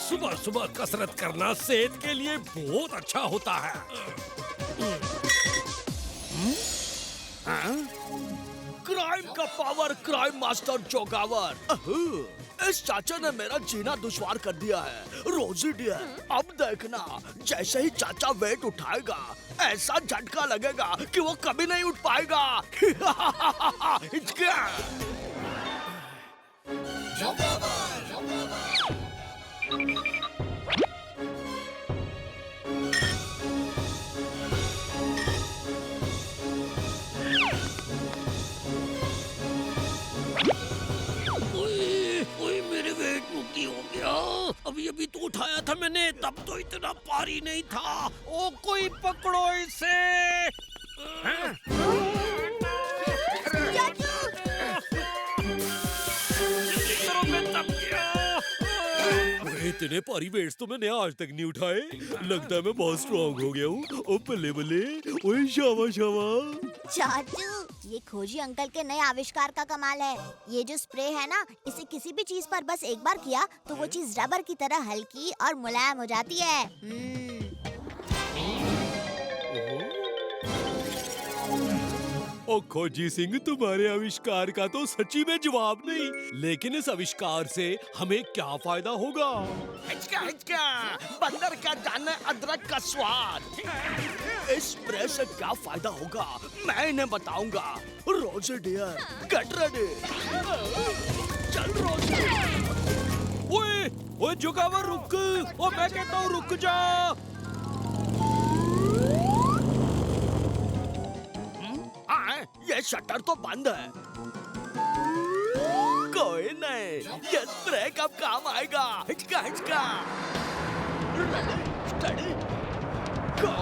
सुबह सुबह कसरत करना सेहत के लिए बहुत अच्छा होता है। क्राइम का पावर, क्राइम मास्टर जोगावर। इस चाचा ने मेरा जीना दुश्वार कर दिया है। रोजी डियर, अब देखना, जैसे ही चाचा वेट उठाएगा ऐसा झटका लगेगा कि वो कभी नहीं उठ पाएगा। ओए मेरे वेट मुक्ति हो गया। अभी अभी तो उठाया था मैंने, तब तो इतना भारी नहीं था। ओ कोई पकड़ो इसे। इतने भारी वेट्स तो मैंने आज तक नहीं उठाए। लगता है मैं बहुत स्ट्रॉन्ग हो गया हूँ। ओ बल्ले बल्ले, ओए शाबाश शाबाश। चाचू, ये खोजी अंकल के नए आविष्कार का कमाल है। ये जो स्प्रे है ना, इसे किसी भी चीज पर बस एक बार किया तो वो चीज रबर की तरह हल्की और मुलायम हो जाती है। ओ खोजी सिंह, तुम्हारे आविष्कार का तो सच्ची में जवाब नहीं, लेकिन इस आविष्कार से हमें क्या फायदा होगा? हिचका हिचका, बंदर का दाना, अदरक का स्वाद। इस स्प्रे से क्या फायदा होगा मैं इन्हें बताऊंगा। रोजी डियर, गेट रेडी। चल रोजी। ओए ओए जोगावर रुक। ओ मैं कहता हूँ रुक जा। ये शटर तो बंद है। कोई नहीं, ये स्प्रे कब काम आएगा। हिचका हिचका, रेडी स्टडी गो।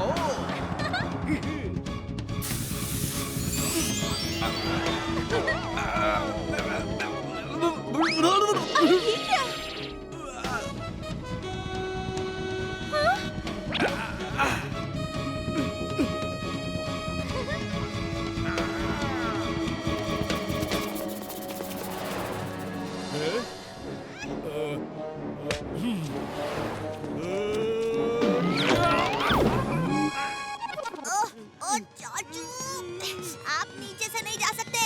चाचू, आप नीचे से नहीं जा सकते।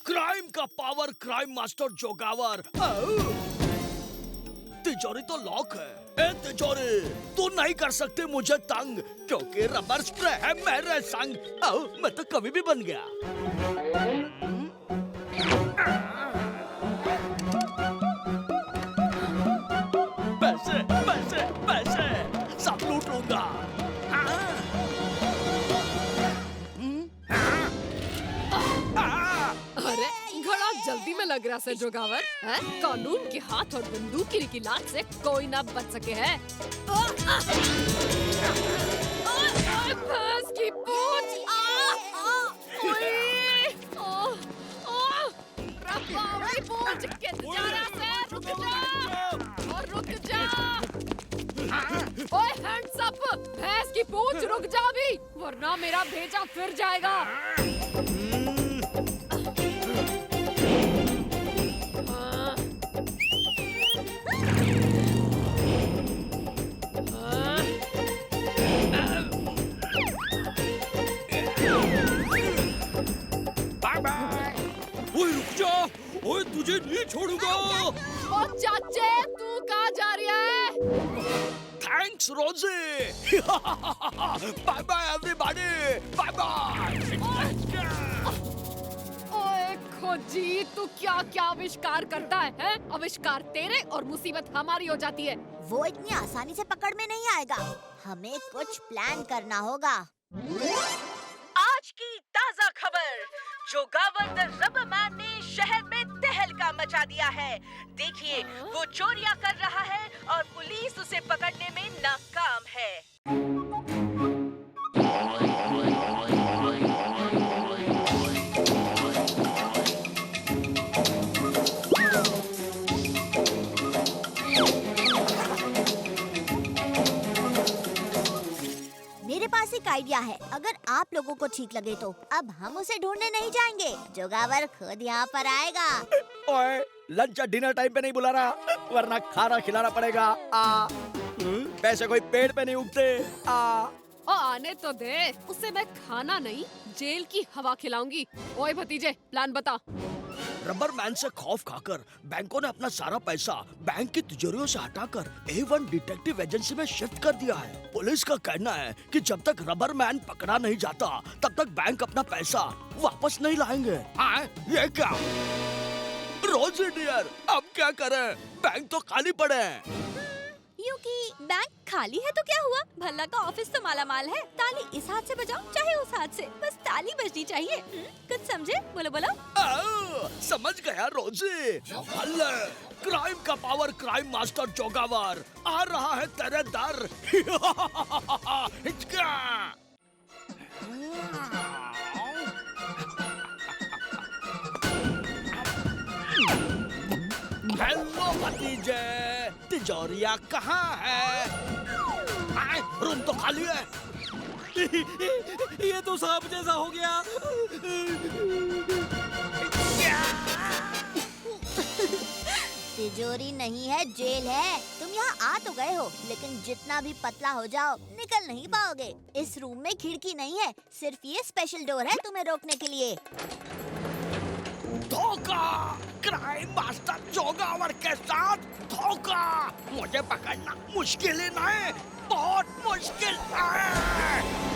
क्राइम का पावर, क्राइम मास्टर जोगावर। तिजोरी तो लॉक है। ए तिजोरी, तू नहीं कर सकते मुझे तंग, क्योंकि रबर स्प्रे है मेरे संग। मैं तो कभी भी बन गया। पैसे पैसे पैसे सब लूट लूंगा। जल्दी में लग रहा है जोगावर, है? कानून के हाथ और बंदूक की लात से कोई ना बच सके है। भैंस की पूंछ। पूंछ के जरा से रुक जा और रुक जा। ओए हैंड्स अप, भैंस की पूंछ रुक जा भी, वरना मेरा भेजा फिर जाएगा। ओए तुझे नहीं छोड़ूंगा। ओ चाचे, तू कहाँ जा रही है? Thanks Rosie. Bye bye everybody, bye bye. ओए खोजी, तू क्या क्या आविष्कार करता है? आविष्कार तेरे और मुसीबत हमारी हो जाती है। वो इतनी आसानी से पकड़ में नहीं आएगा, हमें कुछ प्लान करना होगा। आज की ताजा खबर, जोगावर द रबर मैन ने शहर में तहलका मचा दिया है। देखिए, वो चोरियां कर रहा है और पुलिस उसे पकड़ने में नाकाम है। क्लासिक आइडिया है। अगर आप लोगों को ठीक लगे तो अब हम उसे ढूंढने नहीं जाएंगे, जोगावर खुद यहाँ पर आएगा। ओए, लंच या डिनर टाइम पे नहीं बुला रहा, वरना खाना खिलाना पड़ेगा। पैसे कोई पेड़ पे नहीं उगते। ओ आने तो दे, उसे मैं खाना नहीं जेल की हवा खिलाऊंगी। ओए भतीजे, प्लान बता। रबर मैन से खौफ खाकर बैंकों ने अपना सारा पैसा बैंक की तिजोरियों से हटाकर A1 डिटेक्टिव एजेंसी में शिफ्ट कर दिया है। पुलिस का कहना है कि जब तक रबर मैन पकड़ा नहीं जाता तब तक बैंक अपना पैसा वापस नहीं लाएंगे। ये क्या? रोजी डियर, अब क्या करें? बैंक तो खाली पड़े हैं। क्योंकि बैंक खाली है तो क्या हुआ, भल्ला का ऑफिस तो माला माल है। ताली इस हाथ से बजाओ चाहे उस हाथ से, बस ताली बजनी चाहिए। कुछ समझे? बोलो बोलो। समझ गया रोजी। भल्ले, क्राइम का पावर, क्राइम मास्टर जोगावर आ रहा है तेरे दर। हेलो भतीजे, तिजोरिया कहाँ है? रूम तो खाली है। ये तो सांप जैसा हो गया। तिजोरी नहीं है, जेल है। तुम यहाँ आ तो गए हो, लेकिन जितना भी पतला हो जाओ निकल नहीं पाओगे। इस रूम में खिड़की नहीं है, सिर्फ ये स्पेशल डोर है तुम्हें रोकने के लिए। धोखा! क्राइम मास्टर जोगावर के साथ धोखा! मुझे पकड़ना मुश्किल ही नहीं, बहुत मुश्किल है।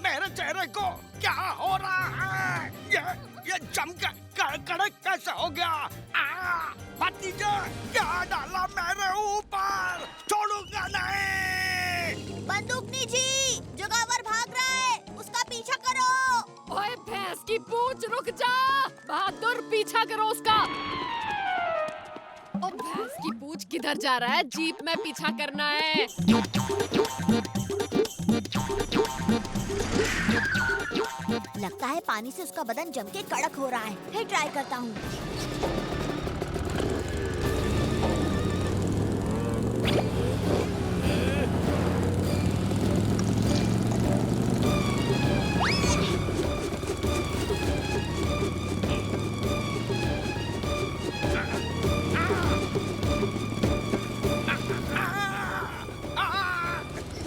मेरे चेहरे को क्या हो रहा है? ये जमकर कड़क कैसे हो गया? भतीजे, क्या डाला मेरे ऊपर? छोड़ूंगा नहीं। बंदूकनी जी, जोगावर भाग रहा है, उसका पीछा करो। ओए भैंस की पूंछ, रुक जा। बहादुर, पीछा करो उसका। ओ भैंस की पूंछ किधर जा रहा है? जीप में पीछा करना है। लगता है पानी से उसका बदन जम के कड़क हो रहा है। फिर ट्राई करता हूँ।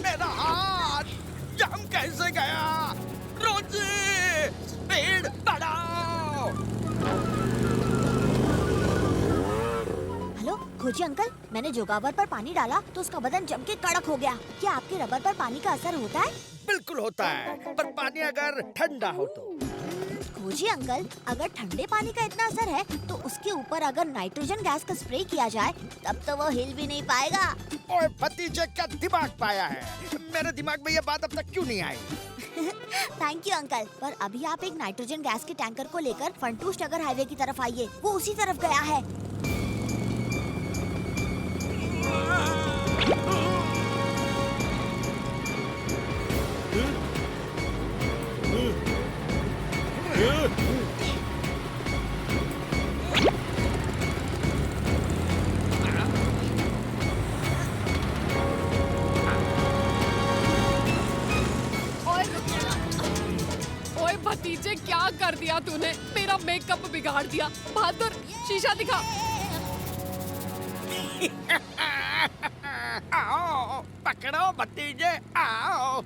मेरा हाथ जम कैसे गया? रोजी, स्पीड बढ़ाओ। हेलो खोजी अंकल, मैंने जोगावर पर पानी डाला तो उसका बदन जम के कड़क हो गया। क्या आपके रबर पर पानी का असर होता है? बिल्कुल होता है, पर पानी अगर ठंडा हो तो। खोजी अंकल, अगर ठंडे पानी का इतना असर है तो उसके ऊपर अगर नाइट्रोजन गैस का स्प्रे किया जाए तब तो वो हिल भी नहीं पाएगा। ओए भतीजे, क्या दिमाग पाया है? मेरे दिमाग में ये बात अब तक क्यों नहीं आई? थैंक यू अंकल, पर अभी आप एक नाइट्रोजन गैस के टैंकर को लेकर फंटूश नगर हाईवे की तरफ आइए, वो उसी तरफ गया है। ओए भतीजे, क्या कर दिया तूने? मेरा मेकअप बिगाड़ दिया। बहादुर, शीशा दिखा। आओ, पकड़ो भतीजे, आओ।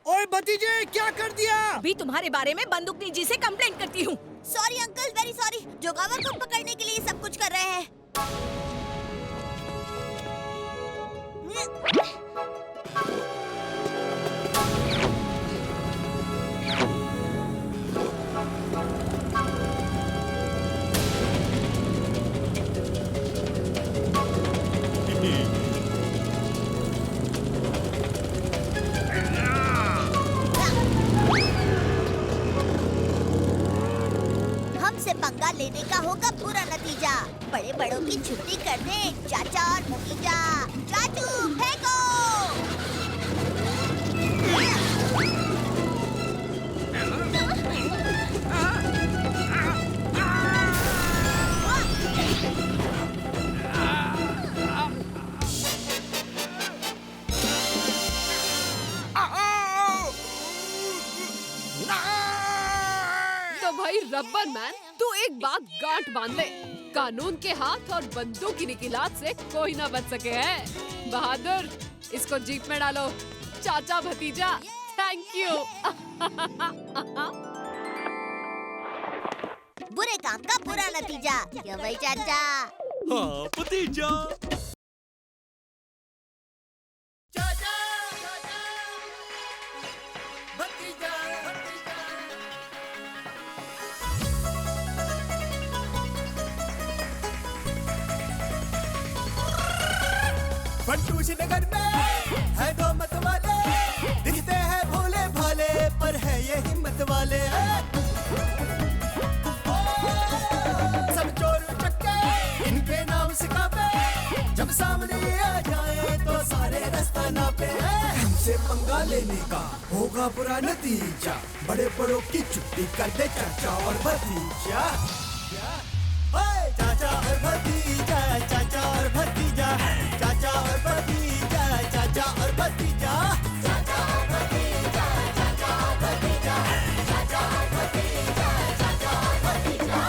ओए भतीजे, क्या कर दिया? अभी तुम्हारे बारे में बंदूकनी जी से कंप्लेंट करती हूँ। Sorry uncle, very sorry. Jogawar को पकड़ने के लिए सब कुछ कर रहे हैं। पंगा लेने का होगा बुरा नतीजा। बड़े बड़ों की छुट्टी कर दे चाचा और भतीजा। चाचू फेंको। तो भाई रबर मैन, तू एक बात गांठ बांध ले, कानून के हाथ और बंदूक की निकिलात से कोई ना बच सके है। बहादुर, इसको जीप में डालो। चाचा भतीजा, थैंक यू। बुरे काम का बुरा नतीजा। क्यों भाई चाचा? हाँ भतीजा। फंटूश नगर में है दो मत वाले, दिखते हैं भोले भाले पर है ये हिम्मत वाले। सब चोर चक्के इनके नाम सिखावे, जब सामने आ जाए तो सारे रास्ता नापे। हमसे पंगा लेने का होगा बुरा नतीजा, बड़े बड़ों की छुट्टी कर दे चाचा और भतीजा। चाचा और भतीजा, चाचा और भतीजा, चाचा और भतीजा, चाचा और भतीजा, चाचा और भतीजा, चाचा और भतीजा, चाचा और भतीजा, चाचा और भतीजा।